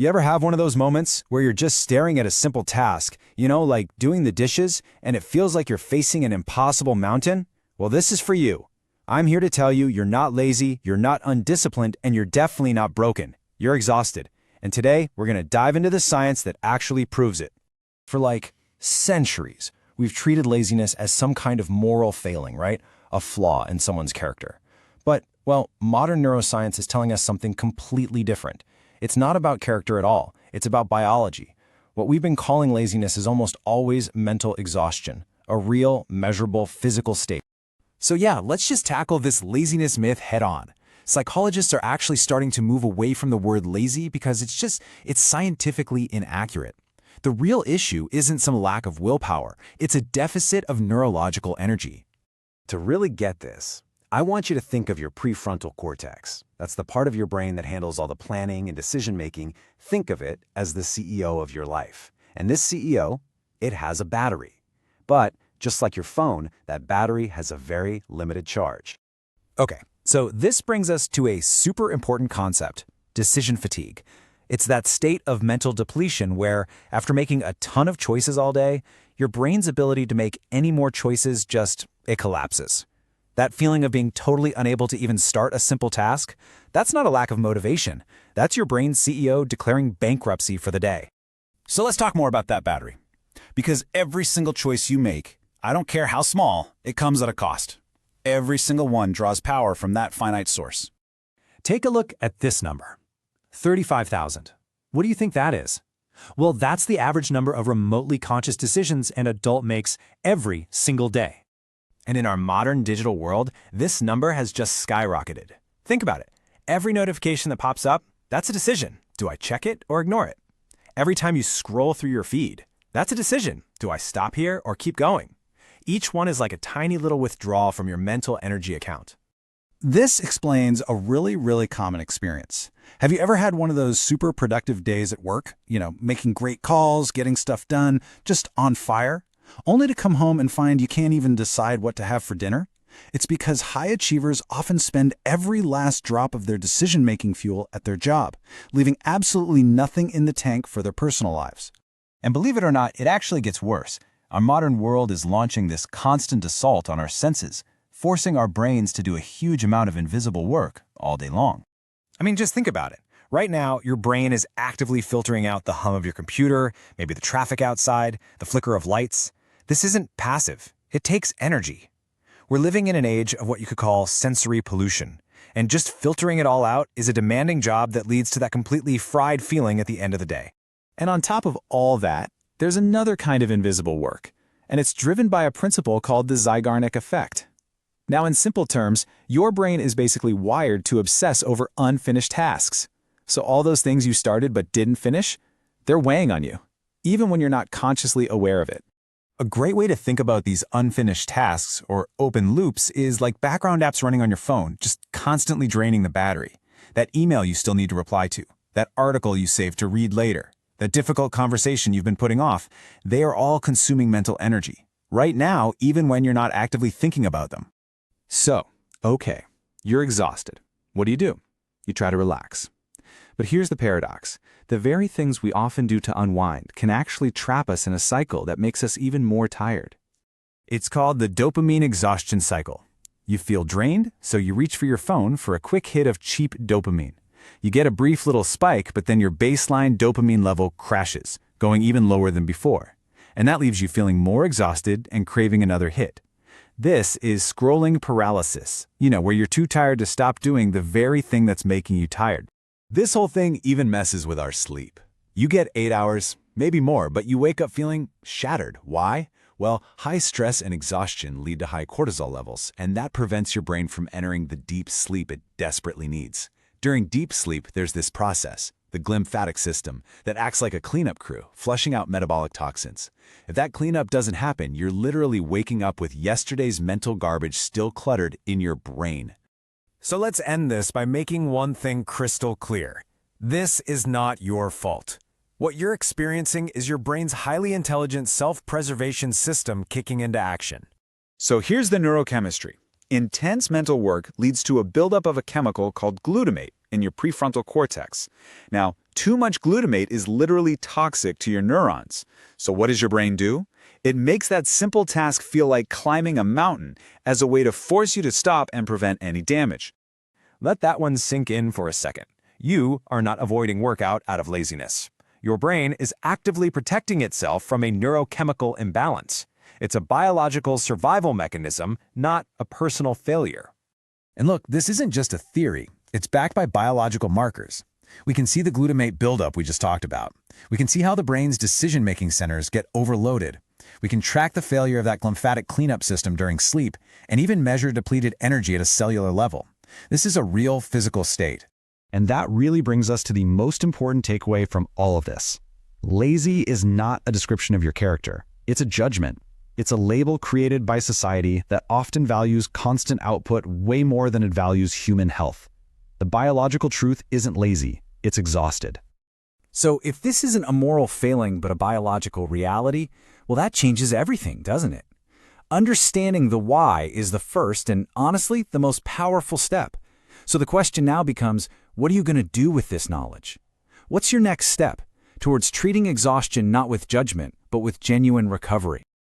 You ever have one of those moments where you're just staring at a simple task, like doing the dishes, and it feels like you're facing an impossible mountain? Well, this is for you. I'm here to tell you you're not lazy, you're not undisciplined, and you're definitely not broken. You're exhausted. And today, we're going to dive into the science that actually proves it. For centuries, we've treated laziness as some kind of moral failing, right? A flaw in someone's character. But, modern neuroscience is telling us something completely different. It's not about character at all. It's about biology. What we've been calling laziness is almost always mental exhaustion, a real, measurable, physical state. So let's just tackle this laziness myth head on. Psychologists are actually starting to move away from the word lazy because it's scientifically inaccurate. The real issue isn't some lack of willpower, it's a deficit of neurological energy. To really get this, I want you to think of your prefrontal cortex. That's the part of your brain that handles all the planning and decision-making. Think of it as the CEO of your life. And this CEO, it has a battery. But just like your phone, that battery has a very limited charge. Okay, so this brings us to a super important concept, decision fatigue. It's that state of mental depletion where, after making a ton of choices all day, your brain's ability to make any more choices it collapses. That feeling of being totally unable to even start a simple task, that's not a lack of motivation. That's your brain's CEO declaring bankruptcy for the day. So let's talk more about that battery. Because every single choice you make, I don't care how small, it comes at a cost. Every single one draws power from that finite source. Take a look at this number, 35,000. What do you think that is? Well, that's the average number of remotely conscious decisions an adult makes every single day. And in our modern digital world, this number has just skyrocketed. Think about it. Every notification that pops up, that's a decision. Do I check it or ignore it? Every time you scroll through your feed, that's a decision. Do I stop here or keep going? Each one is like a tiny little withdrawal from your mental energy account. This explains a really, really common experience. Have you ever had one of those super productive days at work? Making great calls, getting stuff done, just on fire? Only to come home and find you can't even decide what to have for dinner? It's because high achievers often spend every last drop of their decision-making fuel at their job, leaving absolutely nothing in the tank for their personal lives. And believe it or not, it actually gets worse. Our modern world is launching this constant assault on our senses, forcing our brains to do a huge amount of invisible work all day long. I mean, just think about it. Right now, your brain is actively filtering out the hum of your computer, maybe the traffic outside, the flicker of lights. This isn't passive. It takes energy. We're living in an age of what you could call sensory pollution, and just filtering it all out is a demanding job that leads to that completely fried feeling at the end of the day. And on top of all that, there's another kind of invisible work, and it's driven by a principle called the Zeigarnik effect. Now, in simple terms, your brain is basically wired to obsess over unfinished tasks. So all those things you started but didn't finish, they're weighing on you, even when you're not consciously aware of it. A great way to think about these unfinished tasks, or open loops, is like background apps running on your phone, just constantly draining the battery. That email you still need to reply to, that article you saved to read later, that difficult conversation you've been putting off, they are all consuming mental energy. Right now, even when you're not actively thinking about them. So, okay, you're exhausted. What do? You try to relax. But here's the paradox. The very things we often do to unwind can actually trap us in a cycle that makes us even more tired. It's called the dopamine exhaustion cycle. You feel drained, so you reach for your phone for a quick hit of cheap dopamine. You get a brief little spike, but then your baseline dopamine level crashes, going even lower than before. And that leaves you feeling more exhausted and craving another hit. This is scrolling paralysis, where you're too tired to stop doing the very thing that's making you tired. This whole thing even messes with our sleep. You get 8 hours, maybe more, but you wake up feeling shattered. Why? Well, high stress and exhaustion lead to high cortisol levels, and that prevents your brain from entering the deep sleep it desperately needs. During deep sleep, there's this process, the glymphatic system, that acts like a cleanup crew, flushing out metabolic toxins. If that cleanup doesn't happen, you're literally waking up with yesterday's mental garbage still cluttered in your brain. So let's end this by making one thing crystal clear. This is not your fault. What you're experiencing is your brain's highly intelligent self-preservation system kicking into action. So here's the neurochemistry. Intense mental work leads to a buildup of a chemical called glutamate in your prefrontal cortex. Now, too much glutamate is literally toxic to your neurons. So what does your brain do? It makes that simple task feel like climbing a mountain as a way to force you to stop and prevent any damage. Let that one sink in for a second. You are not avoiding workout out of laziness. Your brain is actively protecting itself from a neurochemical imbalance. It's a biological survival mechanism, not a personal failure. And look, this isn't just a theory. It's backed by biological markers. We can see the glutamate buildup we just talked about. We can see how the brain's decision-making centers get overloaded. We can track the failure of that glymphatic cleanup system during sleep and even measure depleted energy at a cellular level. This is a real physical state. And that really brings us to the most important takeaway from all of this. Lazy is not a description of your character. It's a judgment. It's a label created by society that often values constant output way more than it values human health. The biological truth isn't lazy, it's exhausted. So if this isn't a moral failing but a biological reality, well, that changes everything, doesn't it? Understanding the why is the first and, honestly, the most powerful step. So the question now becomes, what are you going to do with this knowledge? What's your next step towards treating exhaustion not with judgment, but with genuine recovery?